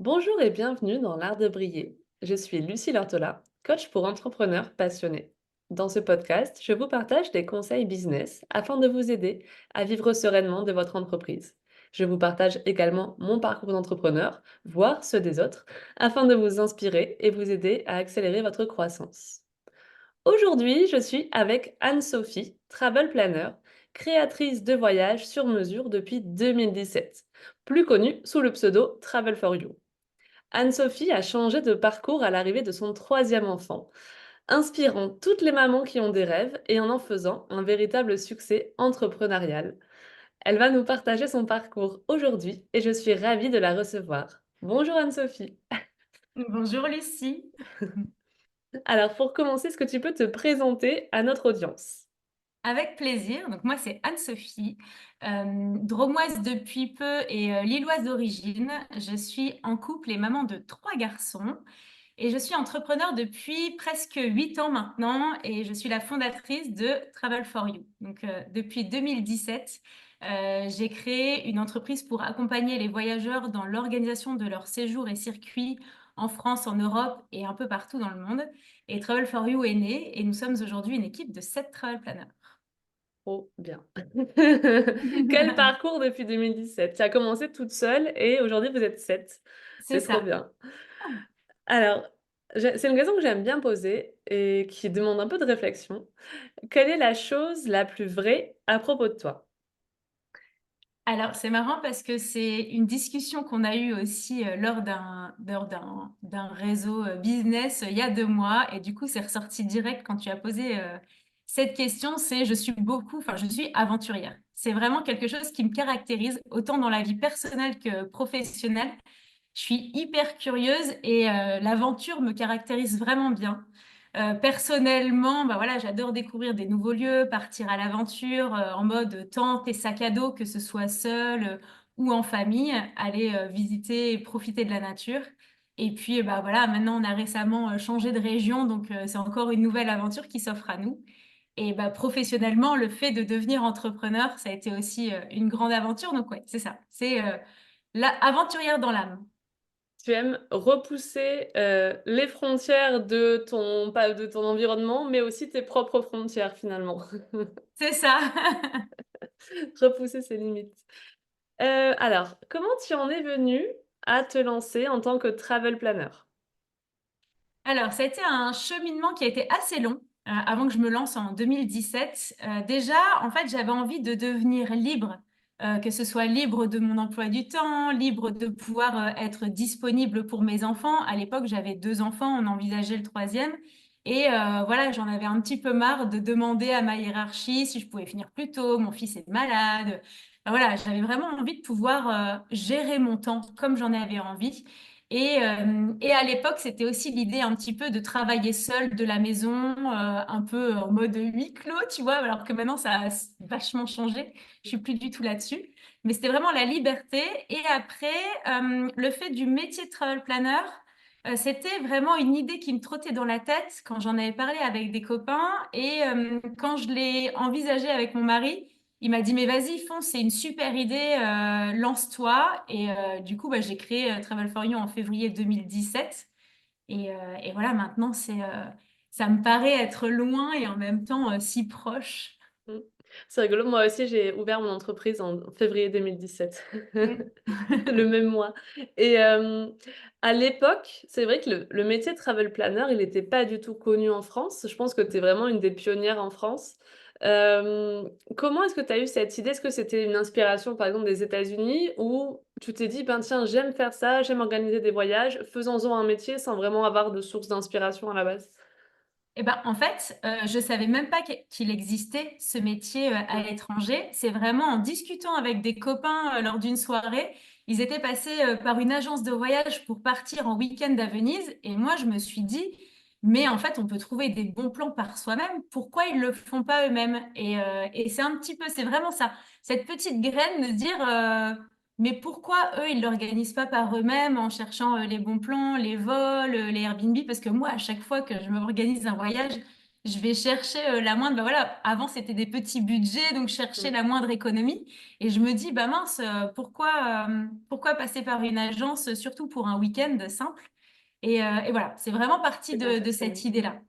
Bonjour et bienvenue dans l'art de briller. Je suis Lucie Lortola, coach pour entrepreneurs passionnés. Dans ce podcast, je vous partage des conseils business afin de vous aider à vivre sereinement de votre entreprise. Je vous partage également mon parcours d'entrepreneur, voire ceux des autres, afin de vous inspirer et vous aider à accélérer votre croissance. Aujourd'hui, je suis avec Anne-Sophie, travel planner, créatrice de voyages sur mesure depuis 2017, plus connue sous le pseudo Travel for You. Anne-Sophie a changé de parcours à l'arrivée de son troisième enfant, inspirant toutes les mamans qui ont des rêves et en faisant un véritable succès entrepreneurial. Elle va nous partager son parcours aujourd'hui et je suis ravie de la recevoir. Bonjour Anne-Sophie. Bonjour Lucie. Alors pour commencer, est-ce que tu peux te présenter à notre audience? Avec plaisir. Donc moi, c'est Anne-Sophie, drômoise depuis peu et lilloise d'origine. Je suis en couple et maman de 3 garçons et je suis entrepreneur depuis presque 8 ans maintenant et je suis la fondatrice de Travel for You. Donc depuis 2017, j'ai créé une entreprise pour accompagner les voyageurs dans l'organisation de leurs séjours et circuits en France, en Europe et un peu partout dans le monde. Et Travel for You est né et nous sommes aujourd'hui une équipe de 7 travel planners. Trop bien. Quel parcours depuis 2017. Tu as commencé toute seule et aujourd'hui vous êtes 7. C'est C'est trop ça. bien. Alors, c'est une question que j'aime bien poser et qui demande un peu de réflexion. Quelle est la chose la plus vraie à propos de toi? Alors, c'est marrant parce que c'est une discussion qu'on a eue aussi lors d'un réseau business il y a 2 mois. Et du coup, c'est ressorti direct quand tu as posé cette question. C'est je suis aventurière. C'est vraiment quelque chose qui me caractérise autant dans la vie personnelle que professionnelle. Je suis hyper curieuse et l'aventure me caractérise vraiment bien. Personnellement, bah voilà, j'adore découvrir des nouveaux lieux, partir à l'aventure en mode tente et sac à dos, que ce soit seul ou en famille, aller visiter et profiter de la nature. Et puis, bah voilà, maintenant on a récemment changé de région, donc c'est encore une nouvelle aventure qui s'offre à nous. Et bah, professionnellement, le fait de devenir entrepreneur, ça a été aussi une grande aventure. Donc ouais, c'est ça, c'est la aventurière dans l'âme. Tu aimes repousser, les frontières de ton pas de ton environnement, mais aussi tes propres frontières finalement. C'est ça. Repousser ses limites. Alors, comment tu en es venue à te lancer en tant que travel planner? Alors, ça a été un cheminement qui a été assez long, avant que je me lance en 2017. Déjà, en fait, j'avais envie de devenir libre, que ce soit libre de mon emploi du temps, libre de pouvoir, être disponible pour mes enfants. À l'époque, j'avais 2 enfants, on envisageait le troisième et voilà, j'en avais un petit peu marre de demander à ma hiérarchie si je pouvais finir plus tôt, mon fils est malade. Enfin voilà, j'avais vraiment envie de pouvoir, gérer mon temps comme j'en avais envie et à l'époque, c'était aussi l'idée un petit peu de travailler seule de la maison, un peu en mode huis clos, tu vois, alors que maintenant, ça a vachement changé. Je suis plus du tout là-dessus. Mais c'était vraiment la liberté. Et après, le fait du métier de travel planner, c'était vraiment une idée qui me trottait dans la tête quand j'en avais parlé avec des copains. Et quand je l'ai envisagé avec mon mari, il m'a dit, mais vas-y, fonce, c'est une super idée, lance-toi. Et du coup, bah, j'ai créé Travel for You en février 2017. Et voilà, maintenant, ça me paraît être loin et en même temps si proche. Mmh. C'est rigolo, moi aussi j'ai ouvert mon entreprise en février 2017, Mm. le même mois et à l'époque, c'est vrai que le métier de travel planner, il était pas du tout connu en France. Je pense que tu es vraiment une des pionnières en France. Hem, Comment est-ce que tu as eu cette idée? Est-ce que c'était une inspiration, par exemple, des États-Unis ou tu t'es dit: «Ben, tiens, j'aime faire ça, j'aime organiser des voyages, faisons-en un métier», sans vraiment avoir de source d'inspiration à la base? Eh ben, en fait, je savais même pas qu'il existait ce métier, à Mmh. l'étranger. C'est vraiment en discutant avec des copains, lors d'une soirée. Ils étaient passés, par une agence de voyage pour partir en week-end à Venise et moi je me suis dit: «Mais en fait, on peut trouver des bons plans par soi-même, pourquoi ils le font pas eux-mêmes?» Et c'est un petit peu c'est vraiment ça, cette petite graine de se dire, mais pourquoi eux, ils l'organisent pas par eux-mêmes en cherchant, les bons plans, les vols, les Airbnb? Parce que moi, à chaque fois que je m'organise un voyage, je vais chercher la moindre. Bah voilà, avant c'était des petits budgets, donc je cherchais Mmh. la moindre économie. Et je me dis, bah mince, pourquoi passer par une agence, surtout pour un week-end simple? Et voilà, c'est vraiment parti C'est comme ça de que c'est cette venu. idée-là.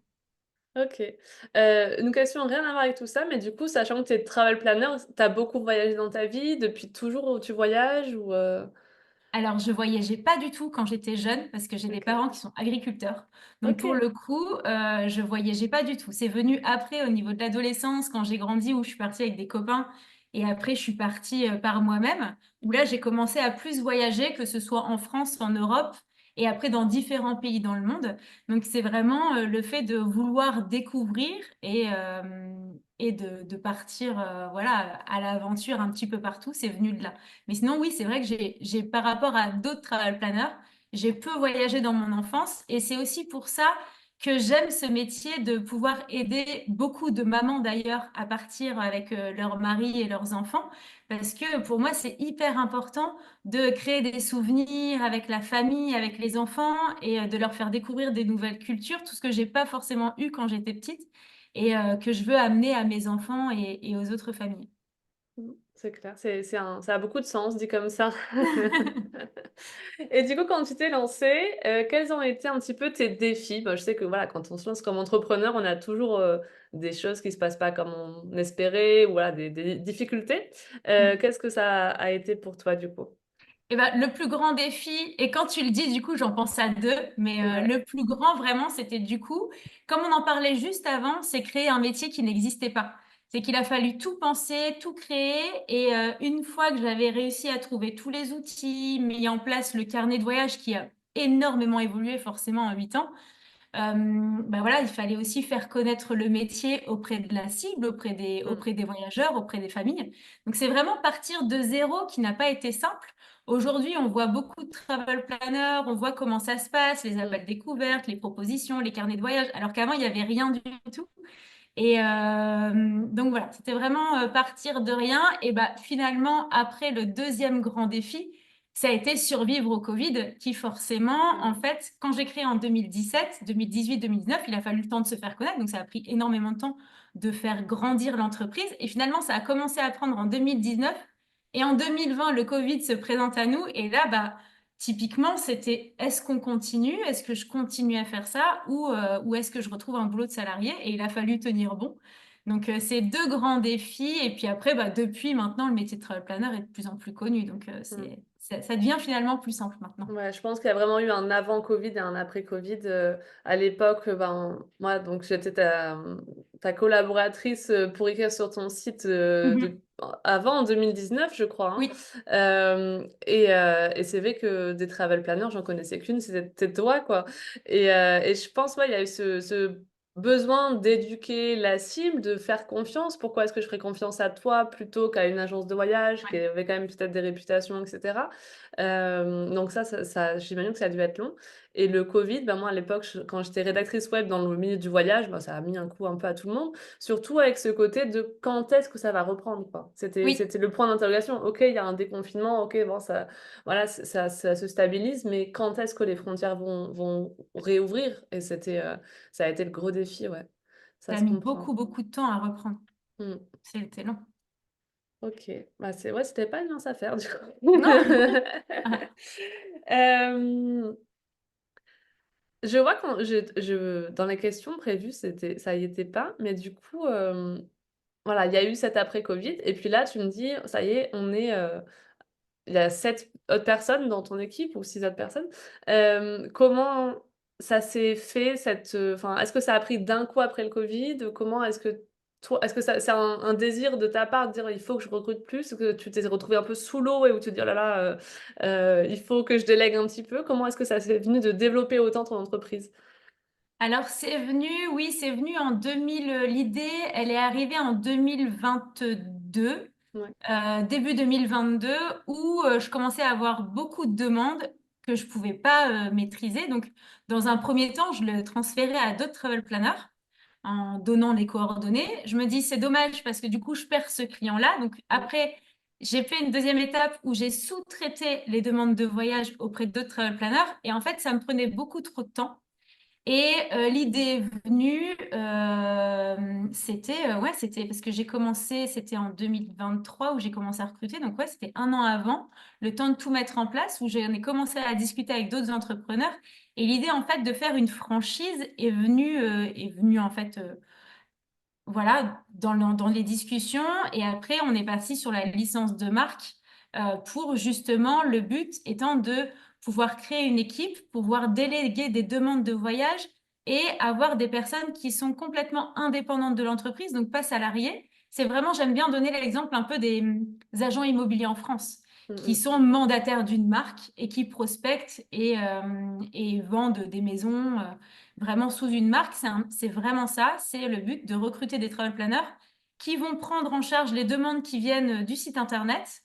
OK. Une question rien à voir avec tout ça, mais du coup, sachant que tu es travel planner, tu as beaucoup voyagé dans ta vie? Depuis toujours tu voyages ou Alors, je voyageais pas du tout quand j'étais jeune parce que j'ai des OK. parents qui sont agriculteurs. Donc pour OK. le coup, je voyageais pas du tout. C'est venu après au niveau de l'adolescence quand j'ai grandi où je suis partie avec des copains et après je suis partie, par moi-même, où là j'ai commencé à plus voyager, que ce soit en France, en Europe et après dans différents pays dans le monde. Donc c'est vraiment, le fait de vouloir découvrir et de partir, voilà, à l'aventure un petit peu partout, c'est venu de là. Mais sinon, oui, c'est vrai que par rapport à d'autres travel planners, j'ai peu voyagé dans mon enfance et c'est aussi pour ça que j'aime ce métier de pouvoir aider beaucoup de mamans d'ailleurs à partir avec leur mari et leurs enfants parce que pour moi, c'est hyper important de créer des souvenirs avec la famille, avec les enfants et de leur faire découvrir des nouvelles cultures, tout ce que j'ai pas forcément eu quand j'étais petite et que je veux amener à mes enfants et aux autres familles. Mmh, c'est clair, ça a beaucoup de sens dit comme ça. Et du coup, quand tu t'es lancée, quels ont été un petit peu tes défis? Bah, je sais que voilà, quand on se lance comme entrepreneur, on a toujours, des choses qui se passent pas comme on espérait ou voilà, des difficultés. Mm. Qu'est-ce que ça a été pour toi, du coup? Eh ben, le plus grand défi, et quand tu le dis, du coup, j'en pense à deux, mais Ouais. le plus grand, vraiment, c'était du coup, comme on en parlait juste avant, c'est créer un métier qui n'existait pas. C'est qu'il a fallu tout penser, tout créer, et une fois que j'avais réussi à trouver tous les outils, mis en place le carnet de voyage qui a énormément évolué forcément en 8 ans, bah voilà, il fallait aussi faire connaître le métier auprès de la cible, Mmh. auprès des voyageurs, auprès des familles. Donc c'est vraiment partir de zéro qui n'a pas été simple. Aujourd'hui, on voit beaucoup de travel planners, on voit comment ça se passe, les Mmh. appels découvertes, les propositions, les carnets de voyage, alors qu'avant, il n'y avait rien du tout. Donc voilà, c'était vraiment partir de rien. Et bah, finalement, après le deuxième grand défi, ça a été survivre au Covid, qui forcément, en Mmh. fait, quand j'ai créé en 2017, 2018, 2019, il a fallu le temps de se faire connaître. Donc ça a pris énormément de temps de faire grandir l'entreprise. Et finalement, ça a commencé à prendre en 2019. Et en 2020, le Covid se présente à nous. Et là, bah, typiquement, c'était est-ce qu'on continue? Est-ce que je continue à faire ça? Ou est-ce que je retrouve un boulot de salarié? Et il a fallu tenir bon. Donc, c'est deux grands défis. Et puis après, bah, depuis maintenant, le métier de travel planner est de plus en plus connu. Donc, Mmh. ça devient finalement plus simple maintenant. Ouais, je pense qu'il y a vraiment eu un avant Covid et un après Covid. À l'époque, ben, moi, donc j'étais ta collaboratrice, pour écrire sur ton site, Mhm. avant en 2019, je crois, hein. Oui, Et c'est vrai que des travel planners, j'en connaissais qu'une, c'était toi, quoi. Et je pense, ouais, il y a eu ce besoin d'éduquer la cible, de faire confiance. Pourquoi est-ce que je ferais confiance à toi plutôt qu'à une agence de voyage qui ouais. avait quand même peut-être des réputations et cetera? Donc ça j'imagine que ça a dû être long et le covid, bah, moi à l'époque, quand j'étais rédactrice web dans le milieu du voyage, bah, ça a mis un coup un peu à tout le monde, surtout avec ce côté de quand est-ce que ça va reprendre, quoi? Oui, C'était le point d'interrogation. OK, il y a un déconfinement, OK, bon ça voilà, ça se stabilise, mais quand est-ce que les frontières vont réouvrir? Et ça a été le gros défi, ouais. Ça ça a se mis comprend. beaucoup, beaucoup de temps à reprendre. Mmh. C'était long. OK. Bah, ouais, c'était pas une mince affaire du coup. Non? Hem Je vois quand je dans les questions prévues, ça y était pas, mais du coup, voilà, il y a eu cet après Covid et puis là, tu me dis: «Ça y est, il y a 7 autres personnes dans ton équipe ou 6 autres personnes». Comment ça s'est fait enfin, est-ce que ça a pris d'un coup après le Covid? Comment est-ce que toi est-ce que ça c'est un désir de ta part de dire: «Il faut que je recrute plus», que tu t'es retrouvé un peu sous l'eau et où tu te dis: «Oh là là, il faut que je délègue un petit peu». Comment est-ce que ça s'est venu de développer autant ton entreprise? Alors c'est venu, oui, c'est venu en 2000, l'idée, elle est arrivée en 2022, Ouais. début 2022 où, je commençais à avoir beaucoup de demandes que je pouvais pas, maîtriser. Donc dans un premier temps, je le transférais à d'autres travel planners en donnant les coordonnées. Je me dis: «C'est dommage parce que du coup, je perds ce client-là». Donc Mmh. après, j'ai fait une deuxième étape où j'ai sous-traité les demandes de voyage auprès d'autres travel planners et en fait, ça me prenait beaucoup trop de temps. Et l'idée est venue, ouais, c'était parce que j'ai commencé, c'était en 2023 où j'ai commencé à recruter, donc ouais, c'était un an avant, le temps de tout mettre en place, où j'en ai commencé à discuter avec d'autres entrepreneurs. Et l'idée, en fait, de faire une franchise est venue en fait, voilà, dans les discussions. Et après, on est parti sur la licence de marque pour justement, le but étant de pouvoir créer une équipe, pouvoir déléguer des demandes de voyage et avoir des personnes qui sont complètement indépendantes de l'entreprise, donc pas salariées. C'est vraiment, j'aime bien donner l'exemple un peu des agents immobiliers en France qui Mm, sont mandataires d'une marque et qui prospectent et vendent des maisons. Vraiment sous une marque, c'est vraiment ça, c'est le but de recruter des travel planners qui vont prendre en charge les demandes qui viennent du site internet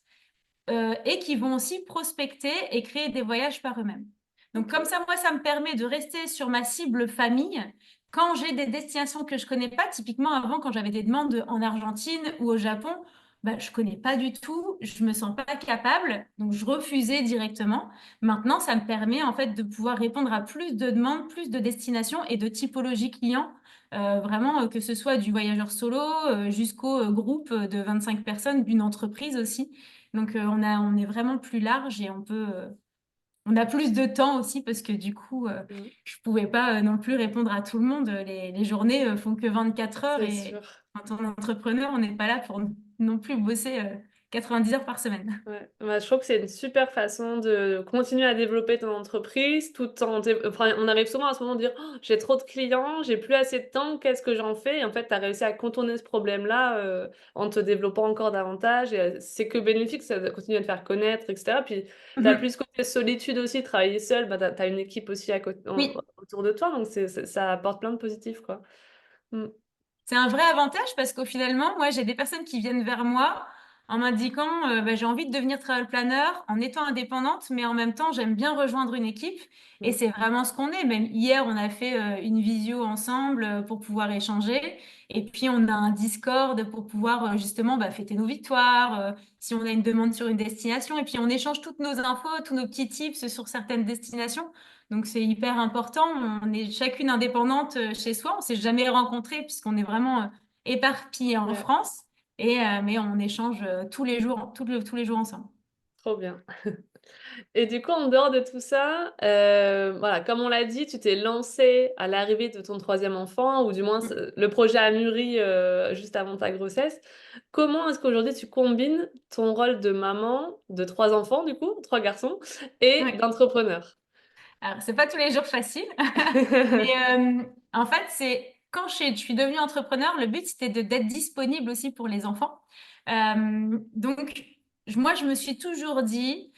et qui vont aussi prospecter et créer des voyages par eux-mêmes. Donc ok. comme ça, moi, ça me permet de rester sur ma cible famille quand j'ai des destinations que je connais pas. Typiquement, avant, quand j'avais des demandes en Argentine ou au Japon, bah, je connais pas du tout, je me sens pas capable, donc je refusais directement. Maintenant, ça me permet en fait de pouvoir répondre à plus de demandes, plus de destinations et de typologies clients. Vraiment, que ce soit du voyageur solo jusqu'au groupe de 25 personnes d'une entreprise aussi. Donc, on est vraiment plus large et on a plus de temps aussi parce que du coup, Mm, je pouvais pas non plus répondre à tout le monde. Les journées font que 24 heures c'est et sûr. quand on est entrepreneur, on n'est pas là pour non plus bosser 90 heures par semaine. Ouais. Bah, je trouve que c'est une super façon de continuer à développer ton entreprise tout en... Enfin, on arrive souvent à ce moment de dire oh, j'ai trop de clients, j'ai plus assez de temps, qu'est-ce que j'en fais? Et en fait, tu as réussi à contourner ce problème-là en te développant encore davantage. Et c'est que bénéfique, ça de continuer à te faire connaître, etc. Puis, tu as plus ce côté solitude aussi, travailler seul, bah, tu as une équipe aussi à côté, Oui, autour de toi, donc ça apporte plein de positifs, quoi. Mm. c'est un vrai avantage parce qu'au finalement, moi, j'ai des personnes qui viennent vers moi en m'indiquant bah, j'ai envie de devenir travel planner en étant indépendante, mais en même temps, j'aime bien rejoindre une équipe. Et Mm. c'est vraiment ce qu'on est. Même hier, on a fait une visio ensemble pour pouvoir échanger. Et puis, on a un Discord pour pouvoir justement bah, fêter nos victoires, si on a une demande sur une destination. Et puis, on échange toutes nos infos, tous nos petits tips sur certaines destinations. Donc c'est hyper important. On est chacune indépendante chez soi. On s'est jamais rencontrés puisqu'on est vraiment éparpillés en Ouais, France. Mais on échange tous les jours, tous les jours ensemble. trop bien. Et du coup, en dehors de tout ça, voilà, comme on l'a dit, tu t'es lancée à l'arrivée de ton troisième enfant, ou du moins Mm. le projet a mûri juste avant ta grossesse. Comment est-ce qu'aujourd'hui tu combines ton rôle de maman de trois enfants, du coup, trois garçons, et Ouais. d'entrepreneur? Alors c'est pas tous les jours facile, mais en fait c'est quand je suis devenue entrepreneur, le but c'était d'être disponible aussi pour les enfants. Donc moi je me suis toujours dit,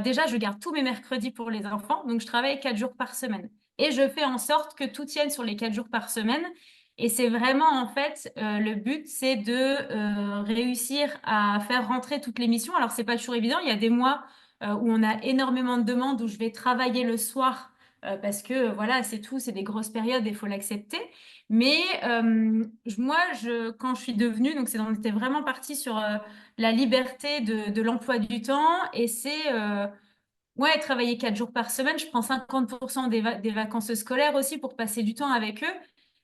déjà je garde tous mes mercredis pour les enfants, donc je travaille 4 jours par semaine et je fais en sorte que tout tienne sur les 4 jours par semaine. Et c'est vraiment en fait le but, c'est de réussir à faire rentrer toutes les missions. Alors c'est pas toujours évident. Il y a des mois où on a énormément de demandes, où je vais travailler le soir parce que voilà, c'est tout, c'est des grosses périodes et il faut l'accepter. Mais moi, quand je suis devenue, donc on était vraiment parti sur la liberté de l'emploi du temps et c'est ouais, travailler 4 jours par semaine. Je prends 50% des vacances scolaires aussi pour passer du temps avec eux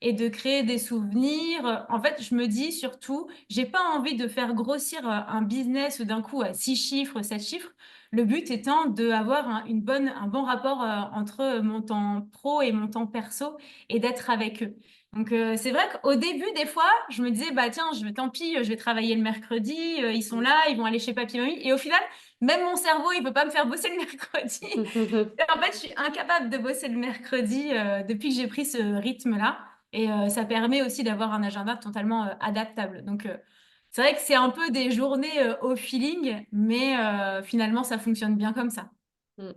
et de créer des souvenirs. En fait, je me dis surtout, j'ai pas envie de faire grossir un business d'un coup à 6 chiffres, 7 chiffres. Le but étant d'avoir un bon rapport entre mon temps pro et mon temps perso et d'être avec eux. Donc, c'est vrai qu'au début, des fois, je me disais, bah tiens, tant pis, je vais travailler le mercredi, ils sont là, ils vont aller chez papy, mamie. Et au final, même mon cerveau, il peut pas me faire bosser le mercredi. Et en fait, je suis incapable de bosser le mercredi depuis que j'ai pris ce rythme-là. Et ça permet aussi d'avoir un agenda totalement adaptable. Donc, c'est vrai que c'est un peu des journées au feeling, mais finalement, ça fonctionne bien comme ça. Mm.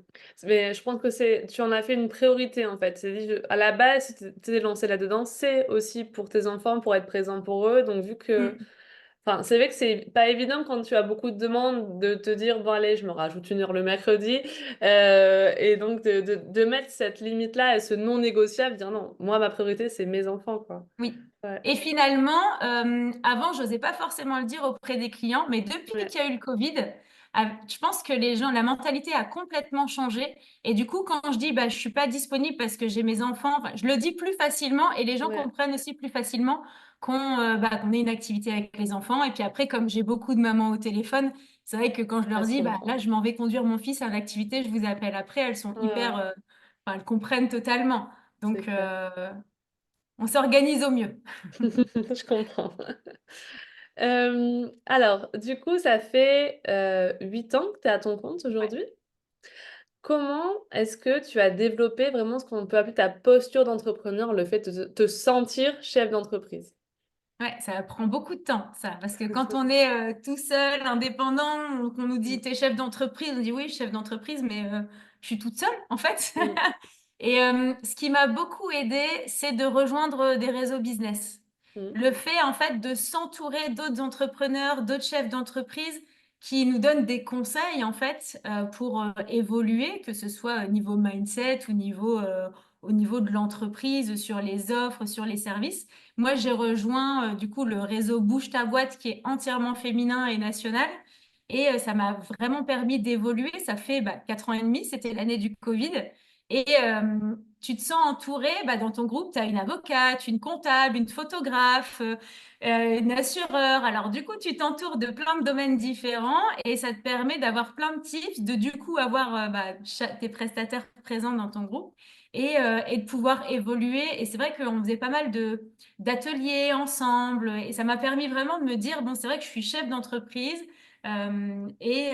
Mais je pense que tu en as fait une priorité en fait. C'est dit, à la base, si tu t'es lancé là-dedans, c'est aussi pour tes enfants, pour être présent pour eux. Donc vu que Mm. enfin, c'est vrai que c'est pas évident quand tu as beaucoup de demandes de te dire, bon allez, je me rajoute une heure le mercredi. Et donc de mettre cette limite-là et ce non négociable, dire non, moi ma priorité c'est mes enfants, quoi. Oui. Ouais, Et finalement, avant, je n'osais pas forcément le dire auprès des clients, mais depuis ouais, qu'il y a eu le Covid, je pense que les gens, la mentalité a complètement changé. Et du coup, quand je dis bah, je suis pas disponible parce que j'ai mes enfants, enfin, je le dis plus facilement et les gens Ouais, comprennent aussi plus facilement qu'on ait une activité avec les enfants. Et puis après, comme j'ai beaucoup de mamans au téléphone, c'est vrai que quand je leur ça se dis bah, là, comprend. je m'en vais conduire mon fils à l'activité, je vous appelle après, elles sont Ouais, hyper, ouais, enfin, elles comprennent totalement. c'est Donc, clair. on s'organise au mieux. Je comprends. Alors, du coup, ça fait 8 ans que tu es à ton compte Ouais. aujourd'hui. Comment est-ce que tu as développé vraiment ce qu'on peut appeler ta posture d'entrepreneur, le fait de te sentir chef d'entreprise? Ouais, ça prend beaucoup de temps, ça, parce que quand on est tout seul, indépendant, qu'on nous Mmh. dit t'es chef d'entreprise, on dit oui, chef d'entreprise, mais je suis toute seule en fait. Mmh. Et ce qui m'a beaucoup aidée, c'est de rejoindre des réseaux business. Mmh. Le fait en fait de s'entourer d'autres entrepreneurs, d'autres chefs d'entreprise qui nous donnent des conseils en fait pour évoluer, que ce soit au niveau mindset ou au niveau de l'entreprise, sur les offres, sur les services. Moi, j'ai rejoint du coup le réseau Bouge ta boîte qui est entièrement féminin et national. Et ça m'a vraiment permis d'évoluer. Ça fait 4 ans et demi, c'était l'année du Covid. Et tu te sens entouré, dans ton groupe, tu as une avocate, une comptable, une photographe, une assureur. Alors du coup, tu t'entoures de plein de domaines différents et ça te permet d'avoir plein de tips, de du coup avoir tes prestataires présents dans ton groupe et de pouvoir évoluer. Et c'est vrai qu'on faisait pas mal d'ateliers ensemble et ça m'a permis vraiment de me dire, bon, c'est vrai que je suis chef d'entreprise et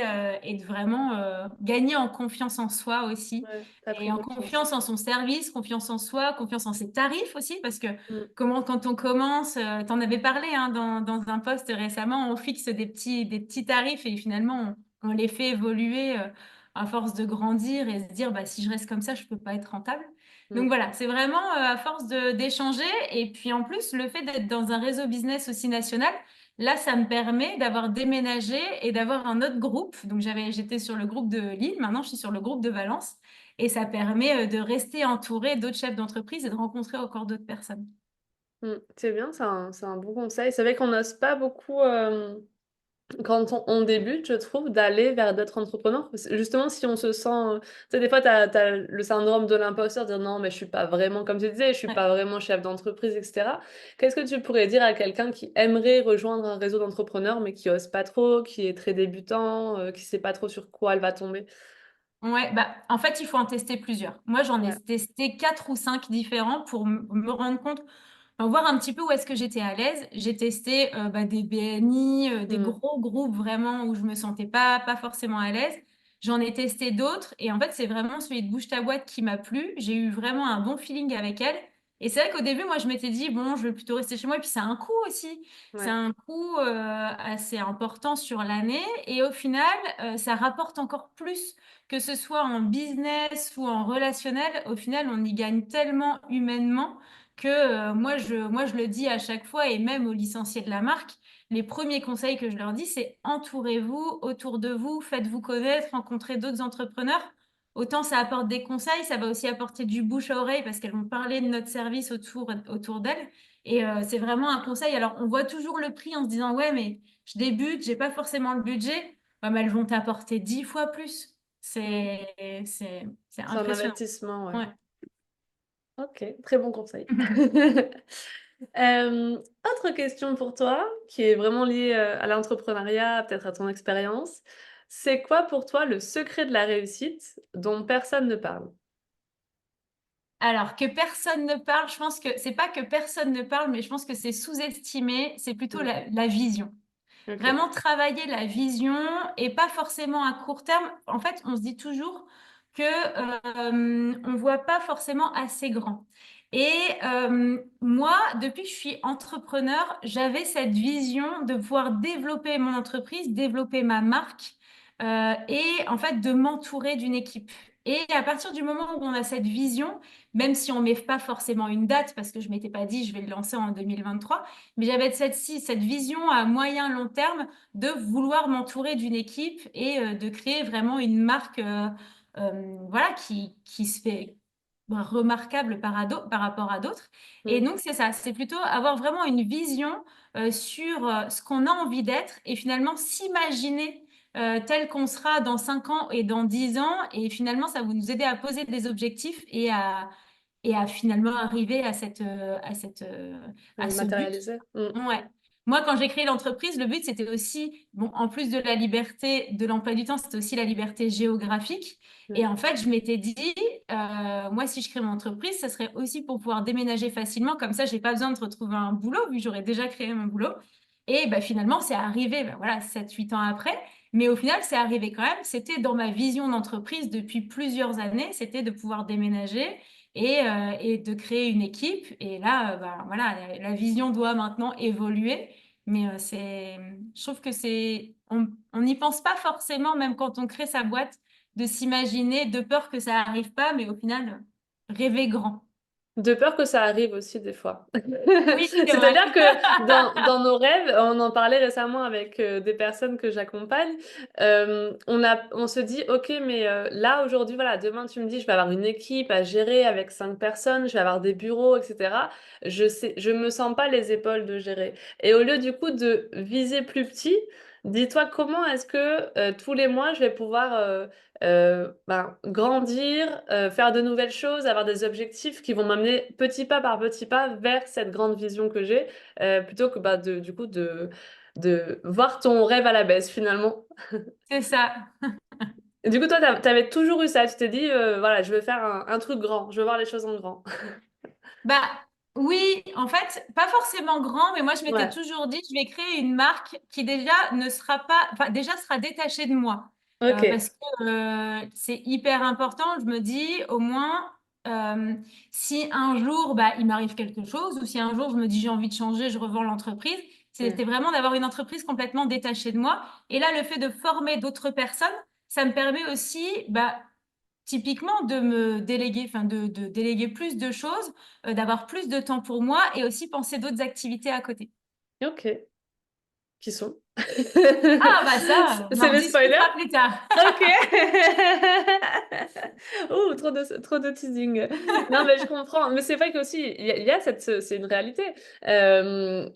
de vraiment gagner en confiance en soi aussi Ouais, tu as et pris en confiance. confiance en son service, confiance en soi, confiance en ses tarifs aussi, parce que Mmh. quand on commence, tu en avais parlé hein, dans un post récemment, on fixe des petits tarifs et finalement on les fait évoluer à force de grandir et se dire bah, si je reste comme ça, je peux pas être rentable. Mmh. Donc voilà, c'est vraiment à force d'échanger et puis en plus le fait d'être dans un réseau business aussi national, là ça me permet d'avoir déménagé et d'avoir un autre groupe. Donc j'étais sur le groupe de Lille, maintenant je suis sur le groupe de Valence. Et ça permet de rester entouré d'autres chefs d'entreprise et de rencontrer encore d'autres personnes. Mmh. C'est bien, c'est un bon conseil. C'est vrai qu'on n'ose pas beaucoup, quand on débute, je trouve, d'aller vers d'autres entrepreneurs. Parce que justement, si on se sent, tu sais, des fois, tu as le syndrome de l'imposteur, dire: «Non, mais je suis pas vraiment», comme tu disais, «je suis Ouais. pas vraiment chef d'entreprise» et cetera. Qu'est-ce que tu pourrais dire à quelqu'un qui aimerait rejoindre un réseau d'entrepreneurs, mais qui ose pas trop, qui est très débutant, qui sait pas trop sur quoi elle va tomber? Ouais, en fait, il faut en tester plusieurs. Moi, j'en ai Ouais. testé 4 ou 5 différents pour me rendre compte, enfin, voir un petit peu où est-ce que j'étais à l'aise. J'ai testé des BNI, des Mmh. gros groupes vraiment où je me sentais pas forcément à l'aise. J'en ai testé d'autres et en fait, c'est vraiment celui de Bouge ta boîte qui m'a plu. J'ai eu vraiment un bon feeling avec elle. Et c'est vrai qu'au début, moi, je m'étais dit, bon, je vais plutôt rester chez moi. Et puis, c'est un coût aussi. C'est Ouais. un coût assez important sur l'année. Et au final, ça rapporte encore plus que ce soit en business ou en relationnel, au final, on y gagne tellement humainement que moi, je le dis à chaque fois et même aux licenciés de la marque, les premiers conseils que je leur dis, c'est entourez-vous autour de vous, faites-vous connaître, rencontrez d'autres entrepreneurs. Autant ça apporte des conseils, ça va aussi apporter du bouche à oreille parce qu'elles vont parler de notre service autour d'elles. Et c'est vraiment un conseil. Alors, on voit toujours le prix en se disant, ouais, mais je débute, j'ai pas forcément le budget. Ouais, mais elles vont t'apporter 10 fois plus. Mmh. C'est C'est un impressionnant. investissement, ouais. Ouais. OK, très bon conseil. Autre question pour toi, qui est vraiment liée, à l'entrepreneuriat, peut-être à ton expérience. C'est quoi pour toi le secret de la réussite dont personne ne parle? Alors, que personne ne parle, je pense que c'est pas que personne ne parle, mais je pense que c'est sous-estimé, c'est plutôt Mmh. la vision. OK. Vraiment travailler la vision et pas forcément à court terme. En fait, on se dit toujours que, on voit pas forcément assez grand et moi, depuis que je suis entrepreneur, j'avais cette vision de pouvoir développer mon entreprise, développer ma marque, et en fait, de m'entourer d'une équipe et à partir du moment où on a cette vision, même si on met pas forcément une date parce que je m'étais pas dit: «Je vais le lancer en 2023», mais j'avais cette vision à moyen long terme de vouloir m'entourer d'une équipe et de créer vraiment une marque voilà, qui se fait remarquable par rapport à d'autres. Et Mmh. donc, c'est ça, c'est plutôt avoir vraiment une vision sur ce qu'on a envie d'être et finalement s'imaginer tel qu'on sera dans 5 ans et dans 10 ans. Et finalement, ça va nous aider à poser des objectifs et à finalement arriver À à le ce but. matérialiser. Ouais. Moi, quand j'ai créé l'entreprise, le but, c'était aussi, bon, en plus de la liberté de l'emploi du temps, c'était aussi la liberté géographique. Et Mm. en fait, je m'étais dit, moi, si je crée mon entreprise, ça serait aussi pour pouvoir déménager facilement. Comme ça, j'ai pas besoin de retrouver un boulot, vu que j'aurais déjà créé mon boulot. Et bah, finalement, c'est arrivé, bah, voilà, 7, 8 ans après. Mais au final, c'est arrivé quand même. C'était dans ma vision d'entreprise depuis plusieurs années, c'était de pouvoir déménager et de créer une équipe. Et là, bah, voilà, la vision doit maintenant évoluer. Mais je trouve que on n'y pense pas forcément, même quand on crée sa boîte, de s'imaginer, de peur que ça arrive pas, mais au final, rêver grand. De peur que ça arrive aussi des fois. Oui, c'est vrai. C'est-à-dire que dans nos rêves, on en parlait récemment avec des personnes que j'accompagne, on se dit, ok, mais là aujourd'hui, voilà, demain tu me dis, je vais avoir une équipe à gérer avec 5 personnes, je vais avoir des bureaux, etc. Je me sens pas les épaules de gérer. Et au lieu du coup de viser plus petit, dis-toi comment est-ce que tous les mois je vais pouvoir grandir, faire de nouvelles choses, avoir des objectifs qui vont m'amener petit pas par petit pas vers cette grande vision que j'ai, plutôt que du coup de voir ton rêve à la baisse finalement. C'est ça. Et du coup, toi, t'avais toujours eu ça, tu t'es dit, voilà, je veux faire un truc grand, je veux voir les choses en grand. Bah oui, en fait, pas forcément grand, mais moi je m'étais Ouais, toujours dit, je vais créer une marque qui déjà ne sera pas, enfin déjà sera détachée de moi. ok. Parce que c'est hyper important. Je me dis au moins, euh, si un jour bah, il m'arrive quelque chose, ou si un jour je me dis j'ai envie de changer, je revends l'entreprise, Mm. c'était vraiment d'avoir une entreprise complètement détachée de moi. Et là, le fait de former d'autres personnes, ça me permet aussi, bah, typiquement de me déléguer, enfin de déléguer plus de choses, d'avoir plus de temps pour moi et aussi penser d'autres activités à côté. Ok. Qui sont? Ah bah ça, on C'est en les spoilers? rediscutera plus tard. Ok. Oh, trop de teasing. Non, mais je comprends. Mais c'est vrai qu'aussi, il y a c'est une réalité. Euh,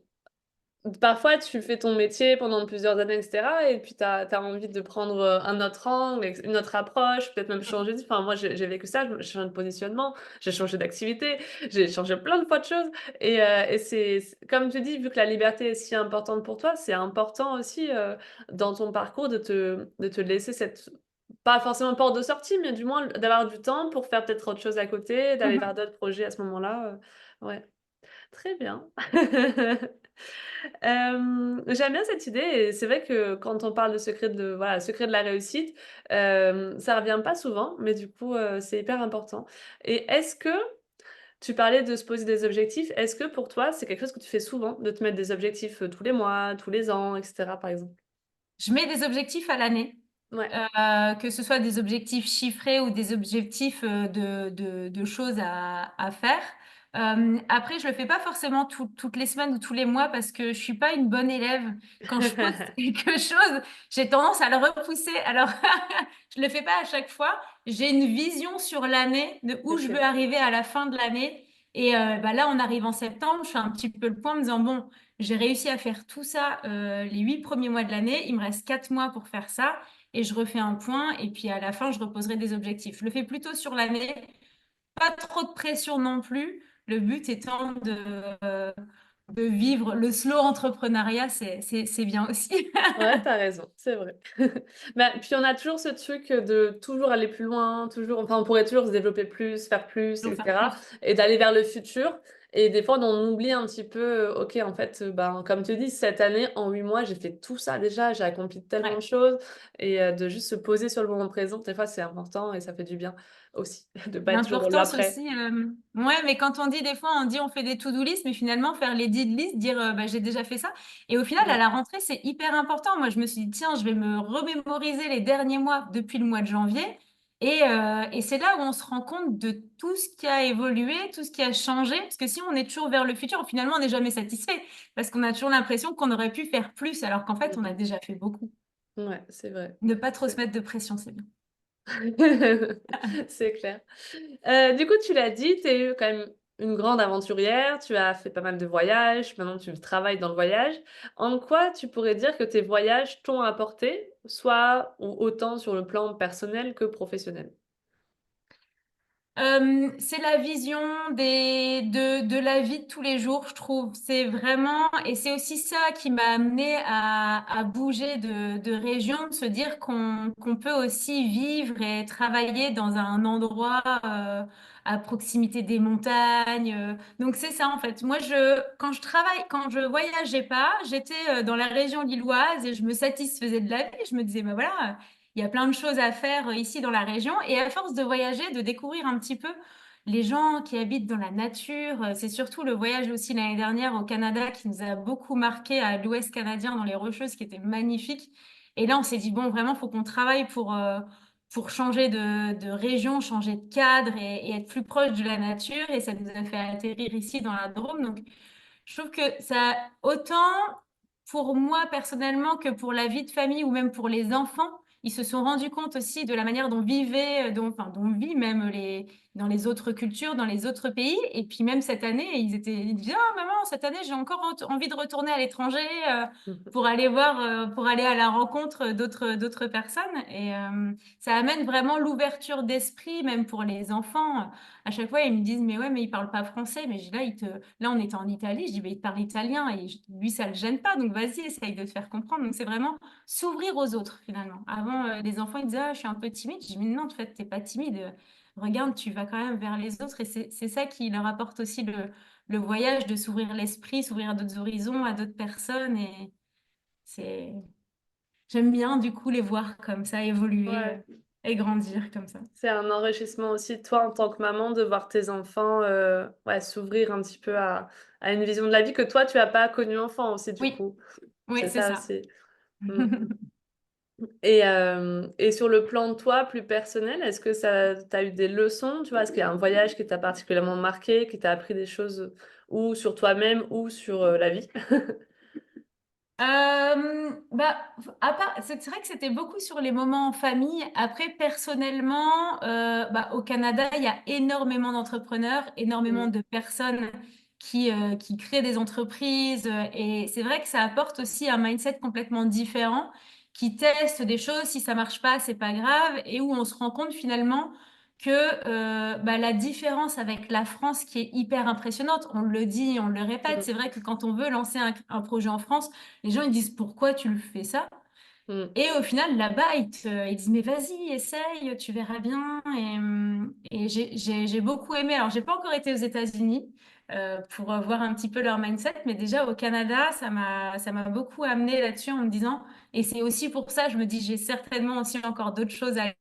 Parfois, tu fais ton métier pendant plusieurs années, etc. Et puis, t'as envie de prendre un autre angle, une autre approche, peut-être même changer de vie. Enfin, moi, j'ai vécu ça, j'ai changé de positionnement, j'ai changé d'activité, j'ai changé plein de fois de choses. Et comme tu dis, vu que la liberté est si importante pour toi, c'est important aussi dans ton parcours de te laisser cette, pas forcément porte de sortie, mais du moins d'avoir du temps pour faire peut-être autre chose à côté, d'aller vers d'autres projets à ce moment-là. Ouais, très bien. J'aime bien cette idée et c'est vrai que quand on parle de voilà, secret de la réussite, ça revient pas souvent, mais du coup, c'est hyper important. Et est-ce que tu parlais de se poser des objectifs, est-ce que pour toi, c'est quelque chose que tu fais souvent, de te mettre des objectifs tous les mois, tous les ans, etc., par exemple? Je mets des objectifs à l'année, Ouais, que ce soit des objectifs chiffrés ou des objectifs de choses à faire. Après, je le fais pas forcément toutes les semaines ou tous les mois parce que je suis pas une bonne élève. Quand je pose quelque chose, j'ai tendance à le repousser. Alors, je le fais pas à chaque fois. J'ai une vision sur l'année de où je veux ok. arriver à la fin de l'année. Et bah là, on arrive en septembre, je fais un petit peu le point en me disant, bon, j'ai réussi à faire tout ça les 8 premiers mois de l'année. Il me reste 4 mois pour faire ça et je refais un point et puis à la fin, je reposerai des objectifs. Je le fais plutôt sur l'année, pas trop de pression non plus. Le but étant de vivre le slow entrepreneuriat, c'est bien aussi. Ouais, t'as raison, c'est vrai. Bah, puis on a toujours ce truc de toujours aller plus loin, toujours, enfin on pourrait toujours se développer plus, faire plus, Toujours faire etc. plus. Et d'aller vers le futur. Et des fois on oublie un petit peu, ok, en fait, ben, comme tu dis, cette année, en 8 mois, j'ai fait tout ça déjà, j'ai accompli tellement Ouais. de choses. Et de juste se poser sur le moment présent, des fois c'est important et ça fait du bien aussi, de pas être toujours dans L'importance l'après. aussi, ouais, mais quand on dit des fois, on dit on fait des to-do list, mais finalement faire les did list, dire bah, j'ai déjà fait ça. Et au final, à Ouais. la rentrée, c'est hyper important. Moi, je me suis dit, tiens, je vais me remémoriser les derniers mois depuis le mois de janvier. Et c'est là où on se rend compte de tout ce qui a évolué, tout ce qui a changé. Parce que si on est toujours vers le futur, finalement, on n'est jamais satisfait. Parce qu'on a toujours l'impression qu'on aurait pu faire plus, alors qu'en fait, on a Mhm. déjà fait beaucoup. Ouais, c'est vrai. Ne pas trop se mettre de pression, c'est bien. C'est clair. Du coup, tu l'as dit, tu es quand même une grande aventurière, tu as fait pas mal de voyages, maintenant tu travailles dans le voyage. En quoi tu pourrais dire que tes voyages t'ont apporté, soit ou autant sur le plan personnel que professionnel? C'est la vision de la vie de tous les jours, je trouve. C'est vraiment, et c'est aussi ça qui m'a amené à bouger de région, de se dire qu'on peut aussi vivre et travailler dans un endroit à proximité des montagnes. Donc c'est ça en fait. Moi, quand je voyageais pas, j'étais dans la région lilloise et je me satisfaisais de la vie. Je me disais, bah voilà. Il y a plein de choses à faire ici dans la région. Et à force de voyager, de découvrir un petit peu les gens qui habitent dans la nature, c'est surtout le voyage aussi l'année dernière au Canada qui nous a beaucoup marqué à l'ouest canadien dans les Rocheuses, qui était magnifique. Et là, on s'est dit, bon, vraiment, il faut qu'on travaille pour changer de région, changer de cadre et être plus proche de la nature. Et ça nous a fait atterrir ici dans la Drôme. Donc, je trouve que ça, autant pour moi personnellement que pour la vie de famille ou même pour les enfants, ils se sont rendus compte aussi de la manière dont vivaient, dont vit même dans les autres cultures, dans les autres pays. Et puis même cette année, ils disaient, ah maman, cette année, j'ai encore envie de retourner à l'étranger pour aller voir, pour aller à la rencontre d'autres personnes. Et ça amène vraiment l'ouverture d'esprit, même pour les enfants. À chaque fois, ils me disent, mais ouais, mais ils parlent pas français. Mais là, on était en Italie. Je dis, mais il parle italien et lui, ça le gêne pas. Donc, vas-y, essaye de te faire comprendre. Donc, c'est vraiment s'ouvrir aux autres, finalement. Avant, les enfants, ils disaient, ah, je suis un peu timide. Je dis, mais non, en fait, t'es pas timide. Regarde, tu vas quand même vers les autres. Et c'est ça qui leur apporte aussi le voyage, de s'ouvrir l'esprit, s'ouvrir à d'autres horizons, à d'autres personnes. Et c'est, j'aime bien, du coup, les voir comme ça, évoluer Ouais. et grandir comme ça. C'est un enrichissement aussi, toi, en tant que maman, de voir tes enfants ouais, s'ouvrir un petit peu à une vision de la vie que toi, tu as pas connue enfant aussi, du Oui, coup. oui, C'est c'est ça ça. aussi. Mm. Et sur le plan de toi, plus personnel, est-ce que ça t'as eu des leçons, tu vois? Est-ce qu'il y a un voyage qui t'a particulièrement marqué, qui t'a appris des choses ou sur toi-même ou sur la vie? Bah, c'est vrai que c'était beaucoup sur les moments en famille. Après, personnellement, bah, au Canada, il y a énormément d'entrepreneurs, énormément Mm, de personnes qui créent des entreprises. Et c'est vrai que ça apporte aussi un mindset complètement différent, qui teste des choses. Si ça marche pas, c'est pas grave. Et où on se rend compte finalement que bah, la différence avec la France qui est hyper impressionnante, on le dit, on le répète, mm, c'est vrai que quand on veut lancer un projet en France, les gens ils disent pourquoi tu le fais ça? mm, Et au final, là-bas, ils disent mais vas-y, essaye, tu verras bien. Et j'ai beaucoup aimé. Alors, j'ai pas encore été aux États-Unis pour voir un petit peu leur mindset, mais déjà au Canada, ça m'a beaucoup amené là-dessus en me disant, et c'est aussi pour ça, je me dis, j'ai certainement aussi encore d'autres choses à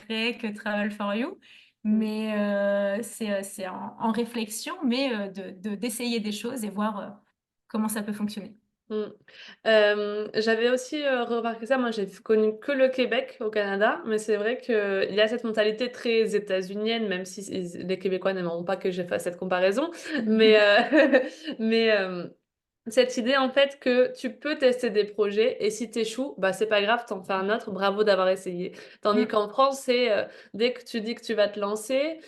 créer que Travel for You. mm. Mais c'est en réflexion, mais d'essayer des choses et voir comment ça peut fonctionner. Mmh. J'avais aussi, remarqué ça. Moi, j'ai connu que le Québec au Canada, mais c'est vrai qu'il y a cette mentalité très états-unienne, même si les Québécois n'aimeront pas que je fasse cette comparaison. Mais, mais, cette idée en fait que tu peux tester des projets et si tu échoues, bah, c'est pas grave, tu en fais un autre, bravo d'avoir essayé. Tandis Mm. qu'en France, c'est, dès que tu dis que tu vas te lancer,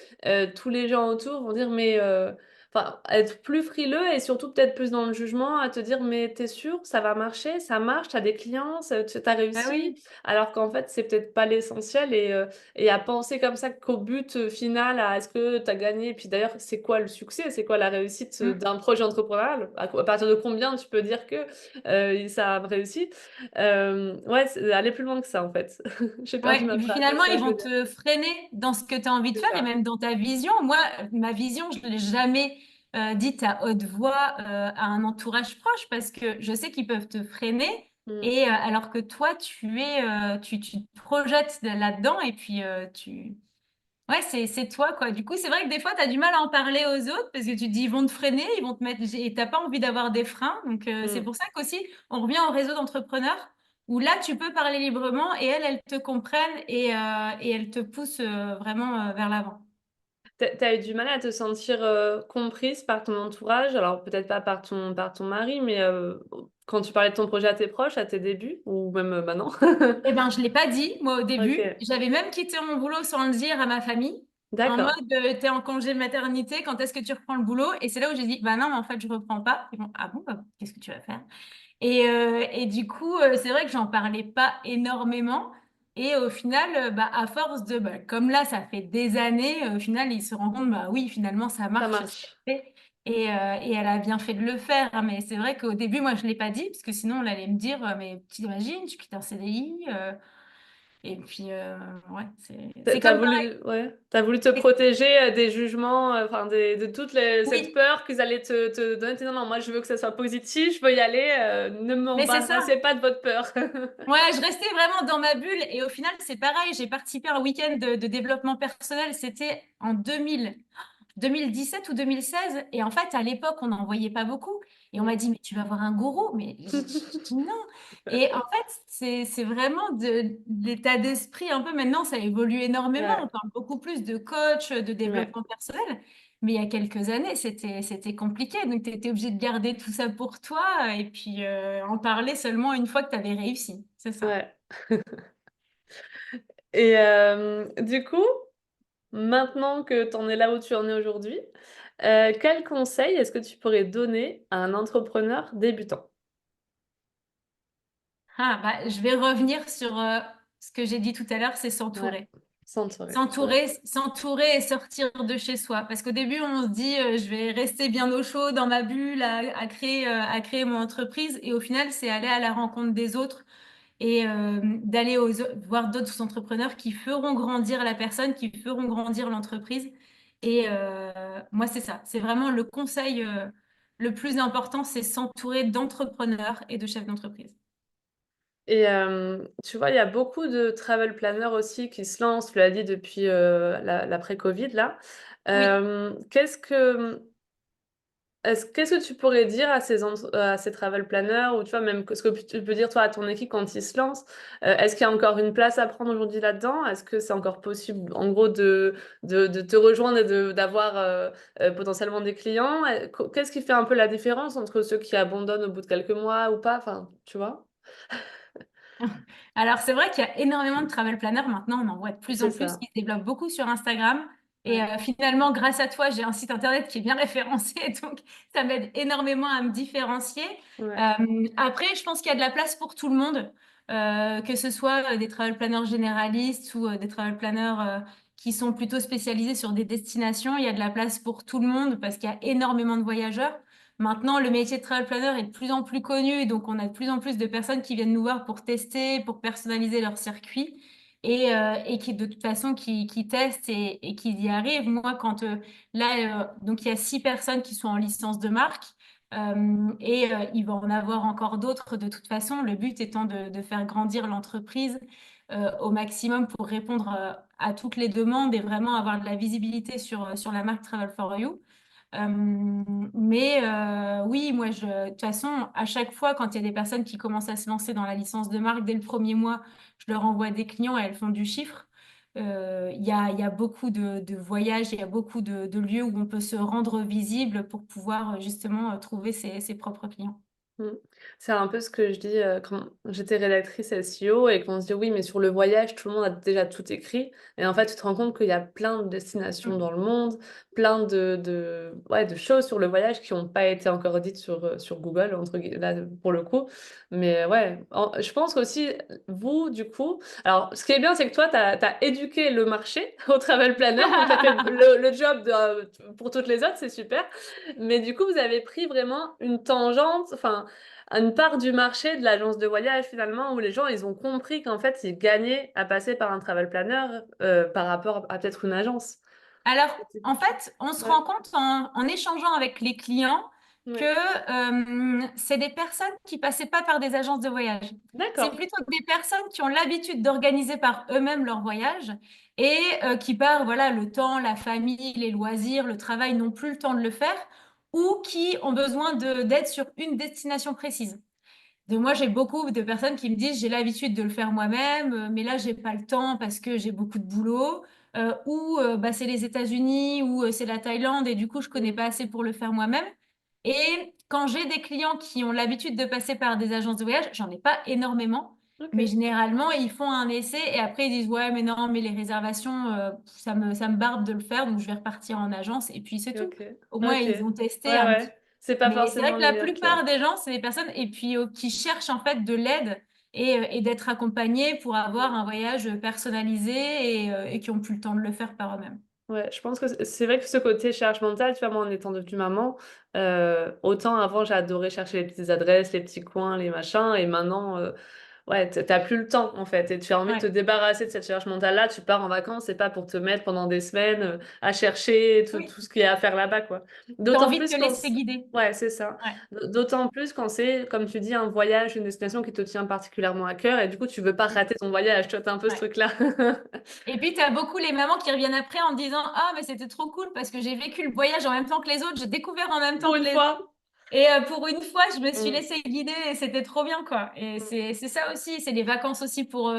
tous les gens autour vont dire: «Mais» enfin, être plus frileux et surtout peut-être plus dans le jugement, à te dire: «Mais tu es sûr? Ça va marcher? Ça marche? Tu as des clients? Ça tu as Bah réussi?» oui. alors qu'en fait, c'est peut-être pas l'essentiel et à penser comme ça qu'au but, final, à est-ce que tu as gagné? Et puis d'ailleurs, c'est quoi le succès? C'est quoi la réussite, Mm. d'un projet entrepreneurial? À partir de combien tu peux dire que, ça a réussi? Ouais, c'est aller plus loin que ça, en fait. J'ai perdu Ouais, ma et puis phrase, finalement, ça ils je vont veux dire. te freiner dans ce que tu as envie de C'est faire et ça. même dans ta vision. Moi, ma vision, je ne l'ai jamais dite à haute voix à un entourage proche parce que je sais qu'ils peuvent te freiner Mmh. et alors que toi, tu te projettes là-dedans et puis ouais, c'est toi, quoi. Du coup, c'est vrai que des fois, tu as du mal à en parler aux autres parce que tu te dis, ils vont te freiner, ils vont te mettre, et t'as pas envie d'avoir des freins. Donc, c'est Mmh. pour ça qu'aussi, on revient au réseau d'entrepreneurs où là, tu peux parler librement et elles te comprennent et elles te poussent vraiment vers l'avant. Tu eu du mal à te sentir, comprise par ton entourage? Alors peut-être pas par ton mari, mais, quand tu parlais de ton projet à tes proches, à tes débuts ou même, maintenant? Eh ben, je l'ai pas dit, moi, au début. OK, J'avais même quitté mon boulot sans le dire à ma famille. En mode, D'accord. t'es en congé maternité, quand est-ce que tu reprends le boulot? Et c'est là où j'ai dit, bah non, mais en fait, je reprends pas. Ils vont, ah bon, bah, qu'est-ce que tu vas faire? Et du coup, c'est vrai que j'en parlais pas énormément. Et au final, bah, à force de, bah, comme là, ça fait des années, au final, ils se rendent compte, bah oui, finalement, ça Ça marche ce qu'elle marche. fait. Et elle a bien fait de le faire, hein. Mais c'est vrai qu'au début, moi, je l'ai pas dit, parce que sinon, on allait me dire, mais t'imagines, tu quittes un CDI. Et puis, ouais, c'est T'as comme pareil. voulu, ouais, t'as voulu te protéger des jugements, enfin de toute cette Oui, peur qu'ils allaient te donner. Non, non, moi je veux que ça soit positif, je veux y aller, ne mais c'est ça. m'embarrassez pas de votre peur. Ouais, je restais vraiment dans ma bulle et au final, c'est pareil. J'ai participé à un week-end de développement personnel. C'était en 2017 ou 2016. Et en fait, à l'époque, on n'en voyait pas beaucoup. Et on m'a Mm. dit, mais tu vas voir un gourou. Mais j'ai dit, non. Et en fait, c'est vraiment de l'état d'esprit un peu. Maintenant, ça évolue énormément. On Ouais, parle beaucoup plus de coach, de ouais, développement personnel. Mais il y a quelques années, c'était compliqué. Donc, tu étais obligé de garder tout ça pour toi et puis en parler seulement une fois que tu avais réussi. C'est ça. ouais. Et du coup, maintenant que tu en es là où tu en es aujourd'hui, quel conseil est-ce que tu pourrais donner à un entrepreneur débutant? Ah, bah, je vais revenir sur ce que j'ai dit tout à l'heure, c'est Ouais, s'entourer. s'entourer, ouais. S'entourer et sortir de chez soi. Parce qu'au début, on se dit, je vais rester bien au chaud dans ma bulle à créer mon entreprise. Et au final, c'est aller à la rencontre des autres et d'aller voir d'autres entrepreneurs qui feront grandir la personne, qui feront grandir l'entreprise. Et moi, c'est ça. C'est vraiment le conseil le plus important, c'est s'entourer d'entrepreneurs et de chefs d'entreprise. Et tu vois, il y a beaucoup de travel planners aussi qui se lancent, tu l'as dit depuis, l'après-covid là. Oui. Qu'est-ce que tu pourrais dire à ces travel planners ou tu vois même que ce que tu peux dire toi à ton équipe quand ils se lancent? Est-ce qu'il y a encore une place à prendre aujourd'hui là-dedans? Est-ce que c'est encore possible en gros de te rejoindre et d'avoir, potentiellement des clients? Qu'est-ce qui fait un peu la différence entre ceux qui abandonnent au bout de quelques mois ou pas? Enfin, tu vois? Alors, c'est vrai qu'il y a énormément de travel planners maintenant, on en voit de plus C'est en plus ça. qui se développent beaucoup sur Instagram. Et Ouais, finalement, grâce à toi, j'ai un site internet qui est bien référencé, donc ça m'aide énormément à me différencier. ouais. Après, je pense qu'il y a de la place pour tout le monde, que ce soit des travel planners généralistes ou des travel planners qui sont plutôt spécialisés sur des destinations. Il y a de la place pour tout le monde parce qu'il y a énormément de voyageurs. Maintenant, le métier de travel planner est de plus en plus connu, donc on a de plus en plus de personnes qui viennent nous voir pour tester, pour personnaliser leur circuit et qui de toute façon qui testent et qui y arrivent. Moi, quand donc il y a 6 personnes qui sont en licence de marque et il va en avoir encore d'autres de toute façon. Le but étant de faire grandir l'entreprise au maximum pour répondre à toutes les demandes et vraiment avoir de la visibilité sur la marque Travel for You. Mais oui, moi, de toute façon, à chaque fois, quand il y a des personnes qui commencent à se lancer dans la licence de marque, dès le premier mois, je leur envoie des clients et elles font du chiffre. Il y a beaucoup de voyages, il y a beaucoup de lieux où on peut se rendre visible pour pouvoir justement trouver ses propres clients. Mmh. C'est un peu ce que je dis, quand j'étais rédactrice SEO et qu'on se dit: «Oui, mais sur le voyage, tout le monde a déjà tout écrit» et en fait, tu te rends compte qu'il y a plein de destinations Mm. dans le monde, plein de choses sur le voyage qui ont pas été encore dites sur Google entre guil là, pour le coup. Mais ouais, je pense qu'aussi, vous, du coup alors ce qui est bien, c'est que toi, tu as éduqué le marché au travel planner, donc tu as fait le job pour toutes les autres, c'est super. Mais du coup, vous avez pris vraiment une tangente, enfin, une part du marché de l'agence de voyage finalement, où les gens, ils ont compris qu'en fait, ils gagnaient à passer par un travel planner par rapport à peut-être une agence. Alors, en fait, on se Ouais, rend compte en échangeant avec les clients que ouais. c'est des personnes qui passaient pas par des agences de voyage. C'est D'accord. plutôt des personnes qui ont l'habitude d'organiser par eux-mêmes leur voyage et qui par voilà le temps, la famille, les loisirs, le travail n'ont plus le temps de le faire ou qui ont besoin d'aide sur une destination précise. De moi, j'ai beaucoup de personnes qui me disent, j'ai l'habitude de le faire moi-même, mais là, j'ai pas le temps parce que j'ai beaucoup de boulot, ou bah, c'est les États-Unis, ou c'est la Thaïlande, et du coup, je connais Mm. pas assez pour le faire moi-même. Et quand j'ai des clients qui ont l'habitude de passer par des agences de voyage, j'en ai pas énormément, Mais OK. généralement, ils font un essai et après ils disent ouais, mais non, mais les réservations, ça me barbe de le faire, donc je vais repartir en agence et puis c'est tout. OK. Au moins, OK. ils ont testé Ouais, un petit. ouais. C'est pas Mais c'est vrai forcément que les la meilleurs plupart clients. des gens, c'est des personnes et puis qui cherchent en fait de l'aide et d'être accompagnés pour avoir un voyage personnalisé et qui ont plus le temps de le faire par eux-mêmes. Ouais, je pense que c'est vrai que ce côté charge mentale, tu vois, moi, en étant devenue maman, autant avant j'adorais chercher les petites adresses, les petits coins, les machins et maintenant, ouais, tu plus le temps, en fait et tu as envie de te Ouais, débarrasser de cette charge mentale-là. Tu pars en vacances, c'est pas pour te mettre pendant des semaines, à chercher oui, tout ce qu'il y a à faire là-bas, quoi. tu as D'autant envie de plus te quand laisser guider. ouais, c'est ça. Ouais, D'autant plus quand c'est, comme tu dis, un voyage, une destination qui te tient particulièrement à cœur et du coup, tu veux pas rater ton voyage. Tu vois, tu un peu ce ouais. truc-là. Et puis, tu as beaucoup les mamans qui reviennent après en disant, ah, mais c'était trop cool parce que j'ai vécu le voyage en même temps que les autres, j'ai découvert en même temps Pour que une les autres. fois. Et pour une fois, je me suis Mmh. laissée guider et c'était trop bien, quoi. Et Mmh. c'est ça aussi, c'est les vacances aussi pour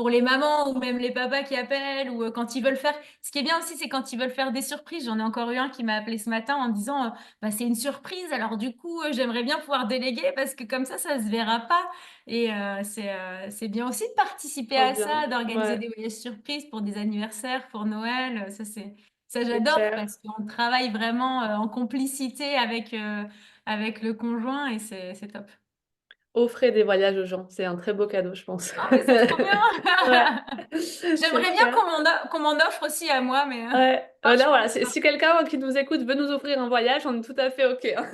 les mamans ou même les papas qui appellent ou quand ils veulent faire. Ce qui est bien aussi, c'est quand ils veulent faire des surprises. J'en ai encore eu un qui m'a appelé ce matin en disant, bah, c'est une surprise, alors du coup, j'aimerais bien pouvoir déléguer parce que comme ça se verra pas. Et c'est bien aussi de participer Trop à bien. ça, d'organiser Ouais, des voyages surprises pour des anniversaires, pour Noël. Ça, c'est j'adore clair. parce qu'on travaille vraiment en complicité avec le conjoint et c'est top. Offrez des voyages aux gens, c'est un très beau cadeau, je pense. Ah mais c'est trop Ouais, bien! c'est J'aimerais bien clair. qu'on m'en offre aussi à moi, mais Ouais, là, franchement, voilà, si quelqu'un qui nous écoute veut nous offrir un voyage, on est tout à fait OK, hein.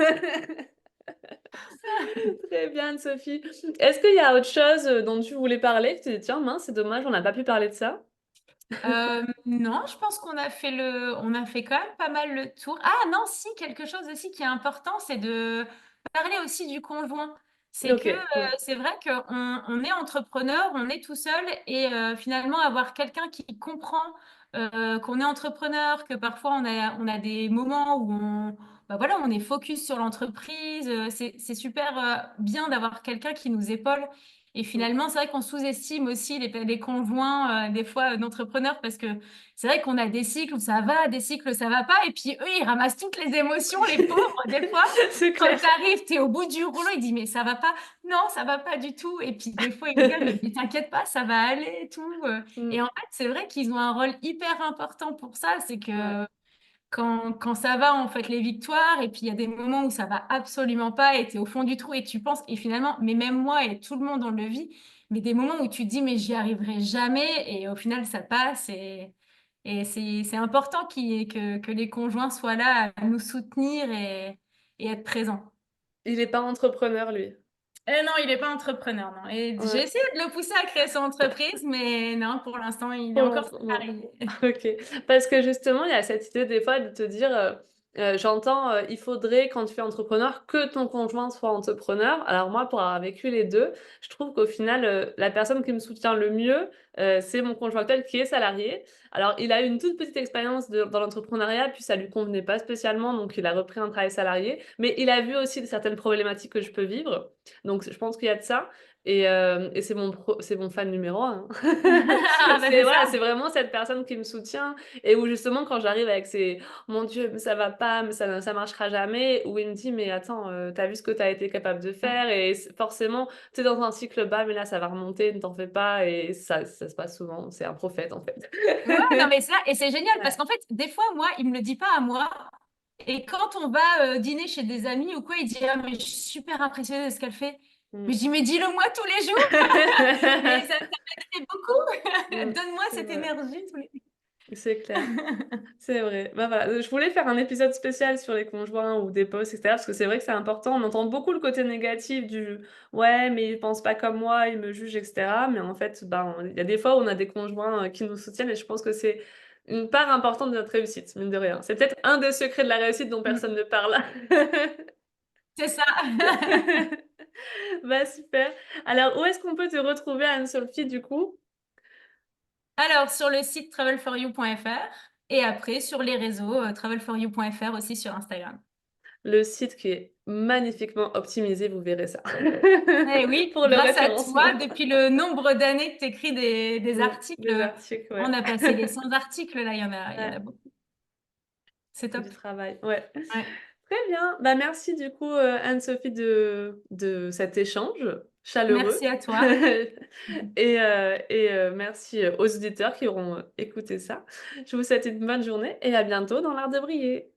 Très bien, Anne-Sophie. Est-ce qu'il y a autre chose, dont tu voulais parler? Tu te dis: «Tiens, mince, c'est dommage, on n'a pas pu parler de ça». Non, je pense on a fait quand même pas mal le tour. Ah non, si, quelque chose aussi qui est important, c'est de parler aussi du conjoint. C'est que, OK, ouais. c'est vrai qu'on est entrepreneur, on est tout seul et finalement avoir quelqu'un qui comprend, qu'on est entrepreneur, que parfois on a des moments où bah voilà, on est focus sur l'entreprise, c'est super, bien d'avoir quelqu'un qui nous épaule et Mmh. finalement, c'est vrai qu'on sous-estime aussi les conjoints, des fois, d'entrepreneurs parce que c'est vrai qu'on a des cycles où ça va, des cycles où ça va pas et puis eux, ils ramassent toutes les émotions, les pauvres. Des fois, C'est quand clair. tu arrives, tu es au bout du rouleau, ils disent: «Mais ça va pas?» «Non, ça va pas du tout» et puis des fois, ils rigolent: «Mais t'inquiète pas, ça va aller et tout», Mmh. et en fait, c'est vrai qu'ils ont un rôle hyper important pour ça. C'est Ouais. que quand ça va, on fête les victoires et puis il y a des moments où ça va absolument pas et tu es au fond du trou et tu penses et finalement, mais même moi et tout le monde on le vit, mais des moments où tu te dis: «Mais j'y arriverai jamais» et au final ça passe et c'est important que les conjoints soient là à nous soutenir et être présents. Il est pas entrepreneur, lui? Non, il est pas entrepreneur, non, et j'ai Ouais. essayé de le pousser à créer son entreprise, mais non, pour l'instant, il est Pour encore l'instant, non. salarié. OK. Parce que justement, il y a cette idée des fois de te dire, j'entends, il faudrait quand tu es entrepreneur que ton conjoint soit entrepreneur. Alors moi, pour avoir vécu les 2, je trouve qu'au final, la personne qui me soutient le mieux, c'est mon conjoint actuel qui est salarié. Alors il a eu une toute petite expérience dans l'entrepreneuriat, puis ça lui convenait pas spécialement, donc il a repris un travail salarié. Mais il a vu aussi certaines problématiques que je peux vivre, donc je pense qu'il y a de ça et c'est mon fan numéro 1, hein. Ah bah, C'est c'est voilà, ça. c'est vraiment cette personne qui me soutient et où justement quand j'arrive avec ces: «Mon Dieu, mais ça va pas, mais ça marchera jamais», où il me dit: «Mais attends, tu vu ce que tu as été capable de Ouais. faire et forcément, tu es dans un cycle bas, mais là ça va remonter, ne t'en fais pas» et ça se passe souvent. C'est un prophète en fait. Ouais, non, mais ça et c'est génial parce Ouais. qu'en fait, des fois, moi, il me le dit pas à moi et quand on va, dîner chez des amis ou quoi, il dit: «Ah mais je suis super impressionnée de ce qu'elle fait». Mais Mmh. je dis: «Mais dis-le moi tous les jours et ça m'aiderait beaucoup. Mmh, Donne-moi c'est cette vrai, énergie tous les» c'est clair. C'est vrai. Bah, voilà, je voulais faire un épisode spécial sur les conjoints ou des postes et cetera, parce que c'est vrai que c'est important. On entend beaucoup le côté négatif du: «Ouais, mais il pense pas comme moi, il me juge» et cetera. Mais en fait, ben, il y a des fois où on a des conjoints, qui nous soutiennent et je pense que c'est une part importante de notre réussite, mine de rien. C'est peut-être un des secrets de la réussite dont Mmh, personne ne parle. c'est ça. Bah, super. Alors où est-ce qu'on peut te retrouver Anne-Sophie du coup? Alors sur le site travelforyou.fr et après sur les réseaux, travelforyou.fr aussi sur Instagram. Le site qui est magnifiquement optimisé, vous verrez ça. Eh oui, Pour le grâce à toi, référencement. depuis le nombre d'années que tu écris des Mmh, articles, des articles, on ouais. a passé les 100 articles là, il y en Ouais, a beaucoup. C'est du top. travail, ouais. Ouais. Très bien. Bah, merci du coup, Anne-Sophie de cet échange. chaleureux. Merci à toi. Et merci, aux auditeurs qui auront, écouté ça. Je vous souhaite une bonne journée et à bientôt dans l'art de briller.